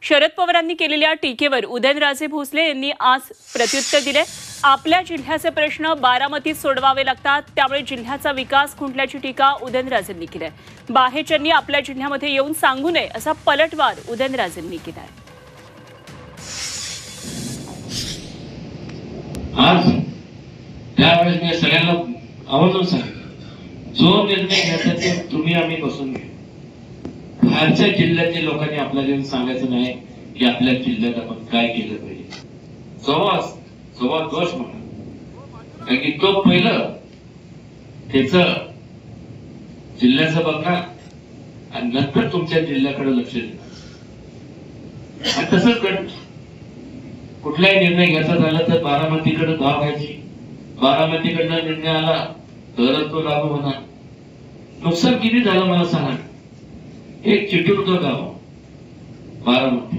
शरद पवारांनी केलेल्या टीकेवर उदयनराजे भोसले यांनी आज प्रत्युत्तर दिले। आपल्या जिल्ह्याचे प्रश्न बारामतीत सोडवावे लागतात, त्यामुळे जिल्ह्याचा विकास खुंटल्याची टीका उदयनराजेंनी केली आहे। बाहेरच्यांनी आपल्या जिल्ह्यामध्ये येऊन सांगू नये असा पलटवार उदयनराजेंनी केला आहे। आज त्यावेळेस मी सगळ्यांना आवर्जून सांगितलं, जो निर्णय घ्यायचा ते तुम्ही आम्ही बसून घेऊ। बाहेरच्या जिल्ह्यातील लोकांनी आपल्याला येऊन सांगायचं नाही की आपल्या जिल्ह्यात आपण काय केलं पाहिजे। सव्वा दोष म्हणा, कारण की तो पहिलं त्याचं जिल्ह्याचं बघणार आणि नंतर तुमच्या जिल्ह्याकडे लक्ष देणार। आणि तसंच घडलं, कुठलाही निर्णय घ्यायचा झाला तर बारामतीकडे धाव घ्यायची, बारामतीकडनं निर्णय आला तरच तो लागू होणार। नुकसान किती झालं मला सांगा। एक चिटूरचं गाव बारामती,